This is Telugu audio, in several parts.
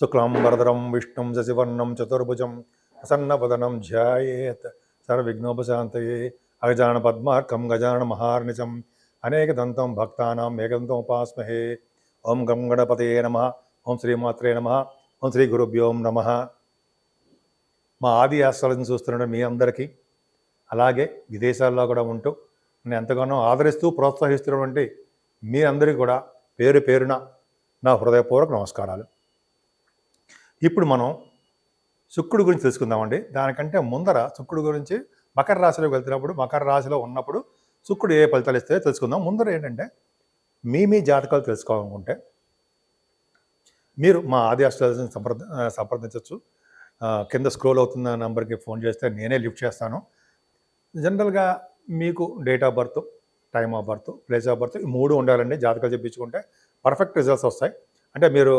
శుక్లాంబరధరం విష్ణుం శశివర్ణం చతుర్భుజం ప్రసన్నవదనం ధ్యాయేత్ సర్వవిఘ్నోపశాంతయే అగజానన పద్మార్కం గజానన మహార్నిశం అనేకదంతం భక్తానాం ఏకదంతం ఉపాస్మహే. ఓం గం గణపతయే నమః. ఓం శ్రీమాత్రే నమః. ఓం శ్రీ గురుభ్యోం నమః. మా ఆది ఆస్ట్రాలజీని చూస్తున్న మీ అందరికీ, అలాగే విదేశాల్లో కూడా ఉంటూ నేను ఎంతగానో ఆదరిస్తూ ప్రోత్సహిస్తున్నటువంటి మీ అందరికీ కూడా పేరు పేరున నా హృదయపూర్వక నమస్కారాలు. ఇప్పుడు మనం శుక్రుడి గురించి తెలుసుకుందామండి. దానికంటే ముందర శుక్రుడి గురించి మకర రాశిలోకి వెళ్తున్నప్పుడు, మకర రాశిలో ఉన్నప్పుడు శుక్రుడు ఏ ఫలితాలు ఇస్తాయో తెలుసుకుందాం. ముందర ఏంటంటే మీ జాతకాలు తెలుసుకోవాలనుకుంటే మీరు మా ఆది ఆస్ట్రాలజీని సంప్రదించవచ్చు. కింద స్క్రోల్ అవుతున్న నెంబర్కి ఫోన్ చేస్తే నేనే లిఫ్ట్ చేస్తాను. జనరల్గా మీకు date of birth, time of birth, place of birth ఈ మూడు ఉండాలండి. జాతకాలు చెప్పించుకుంటే పర్ఫెక్ట్ రిజల్ట్స్ వస్తాయి. అంటే మీరు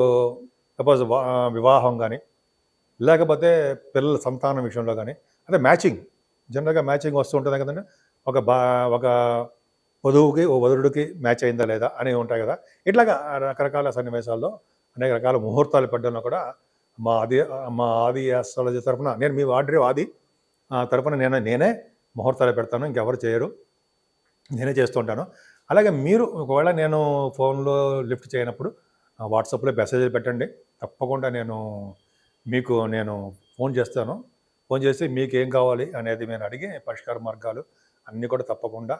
సపోజ్ వివాహం కానీ, లేకపోతే పిల్లల సంతానం విషయంలో కానీ, అదే మ్యాచింగ్, జనరల్గా మ్యాచింగ్ వస్తూ ఉంటుంది కదండి. ఒక వధువుకి ఓ వధుడికి మ్యాచ్ అయిందా లేదా అనేవి ఉంటాయి కదా. ఇట్లాగా రకరకాల సన్నివేశాల్లో అనేక రకాల ముహూర్తాలు పెట్టడంలో కూడా మా ఆది ఆస్ట్రాలజీ తరఫున నేను మీ ఆది తరఫున నేనే ముహూర్తాలు పెడతాను. ఇంకెవరు చేయరు, నేనే చేస్తుంటాను. అలాగే మీరు ఒకవేళ నేను ఫోన్లో లిఫ్ట్ చేయనప్పుడు వాట్సాప్లో మెసేజ్లు పెట్టండి. తప్పకుండా నేను ఫోన్ చేస్తాను. ఫోన్ చేసి మీకు ఏం కావాలి అనేది నేను అడిగి పరిష్కార మార్గాలు అన్నీ కూడా తప్పకుండా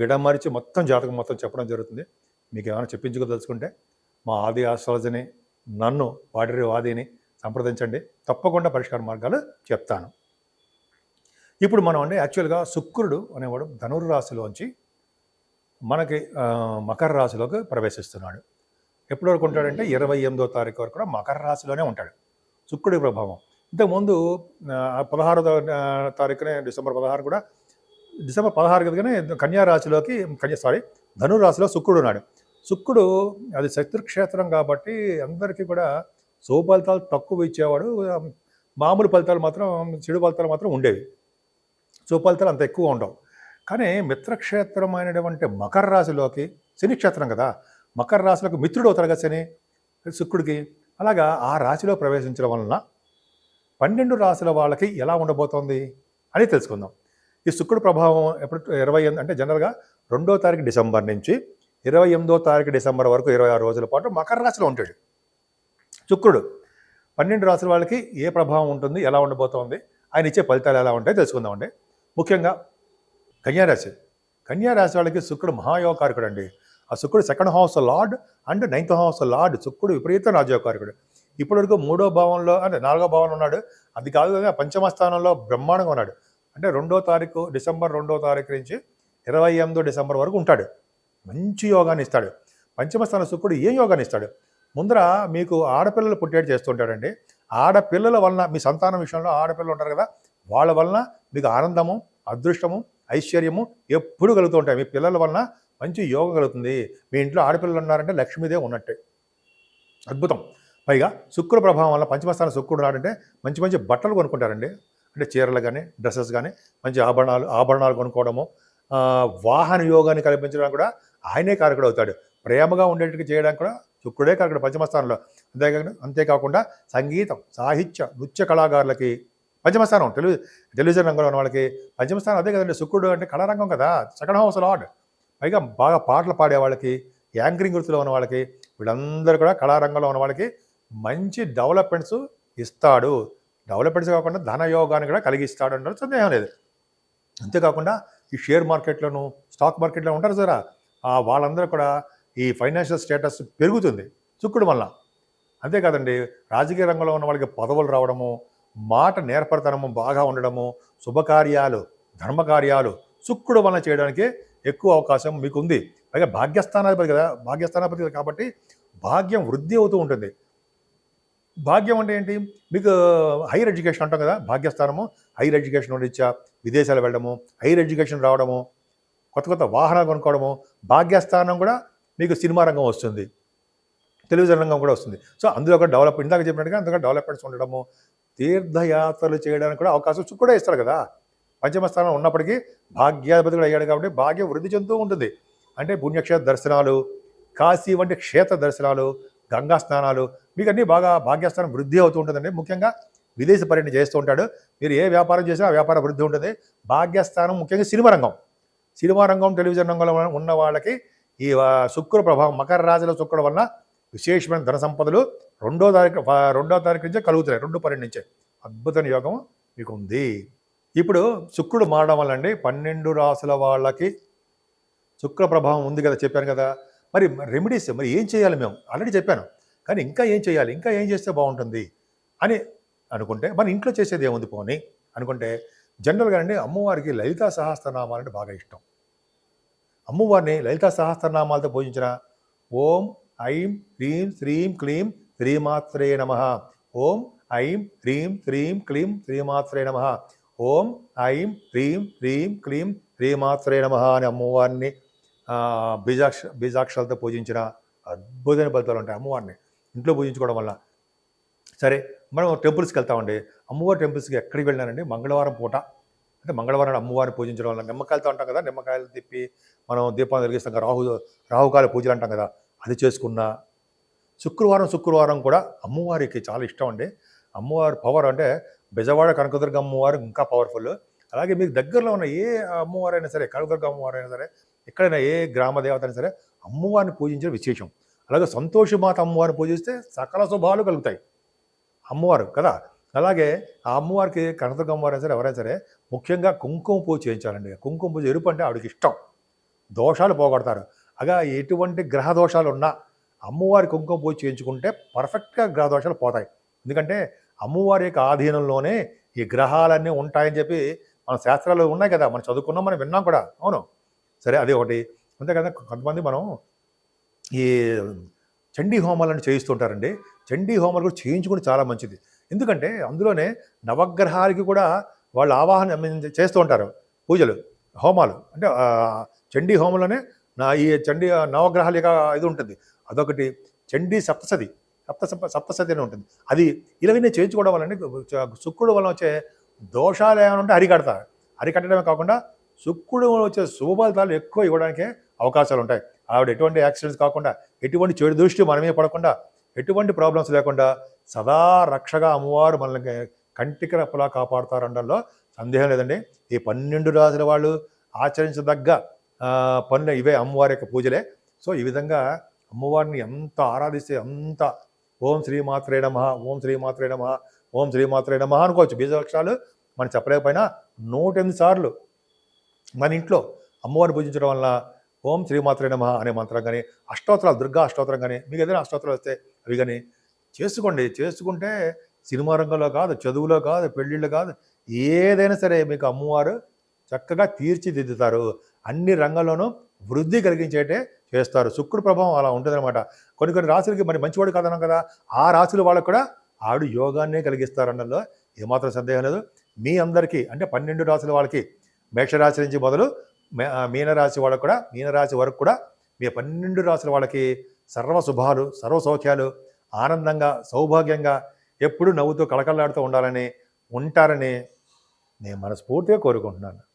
విడమరిచి మొత్తం జాతకం మొత్తం చెప్పడం జరుగుతుంది. మీకు ఏమైనా చెప్పించుకోదలుచుకుంటే మా ఆది ఆస్ట్రాలజీని, నన్ను ఆదిని సంప్రదించండి. తప్పకుండా పరిష్కార మార్గాలు చెప్తాను. ఇప్పుడు మనం యాక్చువల్గా శుక్రుడు అనేవాడు ధనుర్రాశిలోంచి మనకి మకర రాశిలోకి ప్రవేశిస్తున్నాడు. ఎప్పటి వరకు ఉంటాడంటే 28వ తారీఖు వరకు కూడా మకర రాశిలోనే ఉంటాడు శుక్రుడి ప్రభావం. ఇంతకుముందు 16వ తారీఖునే డిసెంబర్ 16 కూడా, డిసెంబర్ 16 కదగానే కన్యా రాశిలోకి ధనుర్రాశిలో శుక్రుడు ఉన్నాడు. శుక్రుడు అది శత్రుక్షేత్రం కాబట్టి అందరికీ కూడా శుభ ఫలితాలు తక్కువ ఇచ్చేవాడు. మామూలు ఫలితాలు మాత్రం, చెడు ఫలితాలు మాత్రం ఉండేవి. శుభ ఫలితాలు అంత ఎక్కువ ఉండవు. కానీ మిత్రక్షేత్రం అయినటువంటి మకర రాశిలోకి, శనిక్షేత్రం కదా, మకర రాశిలోకి మిత్రుడు అవుతాడు కదా శని శుక్రుడికి. అలాగా ఆ రాశిలో ప్రవేశించడం వలన 12 రాశుల వాళ్ళకి ఎలా ఉండబోతోంది అని తెలుసుకుందాం. ఈ శుక్రుడు ప్రభావం ఎప్పుడు 28 అంటే జనరల్గా 2వ తారీఖు డిసెంబర్ నుంచి 28వ తారీఖు డిసెంబర్ వరకు 26 రోజుల పాటు మకర రాశిలో ఉంటాడు శుక్రుడు. 12 రాశుల వాళ్ళకి ఏ ప్రభావం ఉంటుంది, ఎలా ఉండబోతోంది, ఆయన ఇచ్చే ఫలితాలు ఎలా ఉంటాయో తెలుసుకుందామండి. ముఖ్యంగా కన్యారాశి వాళ్ళకి శుక్రుడు మహాయోగకారకుడు అండి. ఆ శుక్రుడు 2nd house lord and 9th house lord. శుక్రుడు విపరీత రాజయోగకారకుడు. ఇప్పటివరకు 3వ భావంలో అంటే 4వ భావంలో ఉన్నాడు. అది కాదు కదా, పంచమ స్థానంలో బ్రహ్మాండంగా ఉన్నాడు. అంటే 2వ తారీఖు డిసెంబర్ 2వ తారీఖు నుంచి 28వ డిసెంబర్ వరకు ఉంటాడు. మంచి యోగాన్ని ఇస్తాడు. పంచమ స్థానం శుక్రుడు ఏం యోగాన్ని ఇస్తాడు? ముందర మీకు ఆడపిల్లలు పుట్టేట్టు చేస్తుంటాడండి. ఆడపిల్లల వలన, మీ సంతానం విషయంలో ఆడపిల్లలు ఉంటారు కదా, వాళ్ళ వలన మీకు ఆనందము, అదృష్టము, ఐశ్వర్యము ఎప్పుడు కలుగుతూ ఉంటాయి. మీ పిల్లల వలన మంచి యోగం కలుగుతుంది. మీ ఇంట్లో ఆడపిల్లలు ఉన్నారంటే లక్ష్మీదేవి ఉన్నట్టే. అద్భుతం. పైగా శుక్ర ప్రభావం వల్ల పంచమస్థానం శుక్రుడు ఉన్నాడంటే మంచి మంచి బట్టలు కొనుక్కుంటారండి. అంటే చీరలు కానీ, డ్రెస్సెస్ కానీ, మంచి ఆభరణాలు కొనుక్కోవడము, వాహన యోగాన్ని కల్పించడానికి కూడా ఆయనే కారకుడు అవుతాడు. ప్రేమగా ఉండేట్టుగా చేయడానికి కూడా శుక్రుడే కారకుడు పంచమస్థానంలో. అంతేకాకుండా సంగీతం, సాహిత్య, నృత్య కళాకారులకి పంచమస్థానం, టెలివిజన్ రంగంలో ఉన్న వాళ్ళకి పంచమస్థానం అదే కదండి. శుక్రుడు అంటే కళారంగం కదా, 2nd హౌస్ లార్డ్. పైగా బాగా పాటలు పాడే వాళ్ళకి, యాంకరింగ్ వృత్తిలో ఉన్న వాళ్ళకి, వీళ్ళందరూ కూడా కళారంగంలో ఉన్న వాళ్ళకి మంచి డెవలప్మెంట్స్ ఇస్తాడు. డెవలప్మెంట్స్ కాకుండా ధనయోగాన్ని కూడా కలిగిస్తాడు అంటే సందేహం లేదు. అంతేకాకుండా ఈ షేర్ మార్కెట్లోను, స్టాక్ మార్కెట్లో ఉంటారు సరే, వాళ్ళందరూ కూడా ఈ ఫైనాన్షియల్ స్టేటస్ పెరుగుతుంది శుక్రుడు వల్ల. అంతేకాదండి, రాజకీయ రంగంలో ఉన్న వాళ్ళకి పదవులు రావడము, మాట నేర్పరితనము బాగా ఉండడము, శుభకార్యాలు, ధర్మకార్యాలు శుక్రుడు వలన చేయడానికి ఎక్కువ అవకాశం మీకు ఉంది. పైగా భాగ్యస్థానాధిపతి కాబట్టి భాగ్యం వృద్ధి అవుతూ ఉంటుంది. భాగ్యం అంటే ఏంటి? మీకు హైయర్ ఎడ్యుకేషన్ అంటాం కదా, భాగ్యస్థానము హైయర్ ఎడ్యుకేషన్ రీత్యా విదేశాలు వెళ్ళడము, హైయర్ ఎడ్యుకేషన్ రావడము, కొత్త వాహనాలు కొనుక్కోవడము. భాగ్యస్థానం కూడా మీకు సినిమా రంగం వస్తుంది, టెలివిజన్ రంగం కూడా వస్తుంది. సో అందులో ఒక ఇందాక చెప్పినట్టుగా అందులో డెవలప్మెంట్స్ ఉండడము, తీర్థయాత్రలు చేయడానికి కూడా అవకాశం శుక్రుడే ఇస్తాడు కదా. పంచమస్థానం ఉన్నప్పటికీ భాగ్యాధిపతి కూడా అయ్యాడు కాబట్టి భాగ్యం వృద్ధి చెందుతూ ఉంటుంది. అంటే పుణ్యక్షేత్ర దర్శనాలు, కాశీ వంటి క్షేత్ర దర్శనాలు, గంగా స్నానాలు, మీకు అన్నీ బాగా భాగ్యస్థానం వృద్ధి అవుతూ ఉంటుందండి. ముఖ్యంగా విదేశీ పర్యటన చేస్తూ ఉంటాడు. మీరు ఏ వ్యాపారం చేసినా ఆ వ్యాపార వృద్ధి ఉంటుంది. భాగ్యస్థానం ముఖ్యంగా సినిమా రంగం, టెలివిజన్ రంగంలో ఉన్న వాళ్ళకి ఈ శుక్ర ప్రభావం, మకర రాశిలో శుక్రుడు వలన విశేషమైన ధన సంపదలు 2వ తారీఖు నుంచే కలుగుతున్నాయి. 2/12 నుంచే అద్భుతమైన యోగం మీకు ఉంది. ఇప్పుడు శుక్రుడు మారడం వల్ల అండి 12 రాసుల వాళ్ళకి శుక్ర ప్రభావం ఉంది కదా, చెప్పాను కదా. మరి రెమెడీస్ మరి ఏం చేయాలి? మేము ఆల్రెడీ చెప్పాను, కానీ ఇంకా ఏం చేయాలి, ఇంకా ఏం చేస్తే బాగుంటుంది అని అనుకుంటే, మన ఇంట్లో చేసేది ఏముంది పోనీ అనుకుంటే, జనరల్గా అండి అమ్మవారికి లలితా సహస్రనామాలంటే బాగా ఇష్టం. అమ్మవారిని లలితా సహస్రనామాలతో పూజించిన ఓం ఐం హ్రీం శ్రీం క్లీం శ్రీమాత్రే నమః, ఓం ఐం హ్రీం శ్రీం క్లీం శ్రీమాత్రే నమః, ఓం ఐం హ్రీం శ్రీం క్లీం శ్రీమాత్రే నమః అని అమ్మవారిని బీజాక్షరాలతో పూజించిన అద్భుతమైన ఫలితాలు ఉంటాయి. అమ్మవారిని ఇంట్లో పూజించుకోవడం వల్ల. సరే, మనం టెంపుల్స్కి వెళ్తామండి. అమ్మవారి టెంపుల్స్కి ఎక్కడికి వెళ్ళినానండి, మంగళవారం పూట, అంటే మంగళవారం అమ్మవారిని పూజించడం వల్ల నిమ్మకాయలతో అంటాం కదా, నిమ్మకాయలు తిప్పి మనం దీపాలు వెలిగిస్తాం కదా, రాహుకాల పూజలు అంటాం కదా, అది చేసుకున్నా. శుక్రవారం కూడా అమ్మవారికి చాలా ఇష్టం అండి. అమ్మవారి పవర్ అంటే బెజవాడ కనకదుర్గ అమ్మవారు ఇంకా పవర్ఫుల్. అలాగే మీకు దగ్గరలో ఉన్న ఏ అమ్మవారైనా సరే, కనకదుర్గ అమ్మవారైనా సరే, ఎక్కడైనా ఏ గ్రామ దేవత అయినా సరే అమ్మవారిని పూజించడం విశేషం. అలాగే సంతోషమాత అమ్మవారిని పూజిస్తే సకల శుభాలు కలుగుతాయి అమ్మవారు కదా. అలాగే ఆ అమ్మవారికి కనకదుర్గ అమ్మవారైనా సరే ఎవరైనా సరే ముఖ్యంగా కుంకుమ పూజ చేయించాలండి. కుంకుమ పూజ ఎరుపు అంటే ఆవిడకి ఇష్టం, దోషాలు పోగొడతారు. అగా ఎటువంటి గ్రహ దోషాలు ఉన్నా అమ్మవారి కుంకుమ పూజ చేయించుకుంటే పర్ఫెక్ట్గా గ్రహ దోషాలు పోతాయి. ఎందుకంటే అమ్మవారి యొక్క ఆధీనంలోనే ఈ గ్రహాలన్నీ ఉంటాయని చెప్పి మన శాస్త్రాలు ఉన్నాయి కదా, మనం చదువుకున్నాం, మనం విన్నాం కూడా. అవును, సరే, అది ఒకటి. అంతేకాదు కొంతమంది మనం ఈ చండీ హోమాలను చేయిస్తుంటారండి. చండీ హోమాలు కూడా చేయించుకుని చాలా మంచిది. ఎందుకంటే అందులోనే నవగ్రహాలకి కూడా వాళ్ళు ఆవాహన చేస్తూ ఉంటారు, పూజలు, హోమాలు. అంటే చండీ హోమంలోనే ఈ చండీ నవగ్రహాల యొక్క ఇది ఉంటుంది. అదొకటి. చండీ సప్తసతి అని ఉంటుంది. అది ఇలాగనే చేయించుకోవడం వల్ల శుక్రుడు వల్ల వచ్చే దోషాలు ఏమైనా ఉంటే అరికట్టడమే కాకుండా శుక్రుడు వచ్చే శుభ ఫలితాలు ఎక్కువ ఇవ్వడానికే అవకాశాలు ఉంటాయి. ఆవిడ ఎటువంటి యాక్సిడెంట్స్ కాకుండా, ఎటువంటి చెడు దృష్టి మనమే పడకుండా, ఎటువంటి ప్రాబ్లమ్స్ లేకుండా సదా రక్షగా అమ్మవారు మనల్ని కంటికి రెప్పలా కాపాడుతారనడంలో సందేహం లేదండి. ఈ 12 రాసుల వాళ్ళు ఆచరించదగ్గ పనులు ఇవే, అమ్మవారి యొక్క పూజలే. సో ఈ విధంగా అమ్మవారిని ఎంత ఆరాధిస్తే అంత ఓం శ్రీమాత్రే నమః, ఓం శ్రీమాత్రే నమః, ఓం శ్రీమాత్రే నమః అనుకోవచ్చు. బీజాక్షరాలు మనం చెప్పలేకపోయినా 108 సార్లు మన ఇంట్లో అమ్మవారిని పూజించడం వల్ల ఓం శ్రీమాత్రే నమః అనే మంత్రం కానీ, అష్టోత్తరాలు, దుర్గా అష్టోత్తరం కానీ, మీకు ఏదైనా అష్టోత్తరాలు వస్తే అవి కానీ చేసుకుంటే సినిమా రంగంలో కాదు, చదువులో కాదు, పెళ్ళిళ్ళు కాదు, ఏదైనా సరే మీకు అమ్మవారు చక్కగా తీర్చిదిద్దుతారు. అన్ని రంగంలోనూ వృద్ధి కలిగించేటే చేస్తారు. శుక్రుడు ప్రభావం అలా ఉంటుందన్నమాట. కొన్ని రాశులకి మరి మంచివాడు కాదన్నాం కదా, ఆ రాశుల వాళ్ళకు కూడా ఆవిడ యోగాన్నే కలిగిస్తారన్నలో ఏమాత్రం సందేహం లేదు. మీ అందరికీ అంటే 12 రాశుల వాళ్ళకి, మేషరాశి నుంచి మొదలు మీనరాశి వాళ్ళకు కూడా, మీనరాశి వరకు కూడా మీ 12 రాశుల వాళ్ళకి సర్వ శుభాలు, సర్వ సౌఖ్యాలు, ఆనందంగా, సౌభాగ్యంగా, ఎప్పుడూ నవ్వుతూ కళకళలాడుతూ ఉంటారని నేను మనస్ఫూర్తిగా కోరుకుంటున్నాను.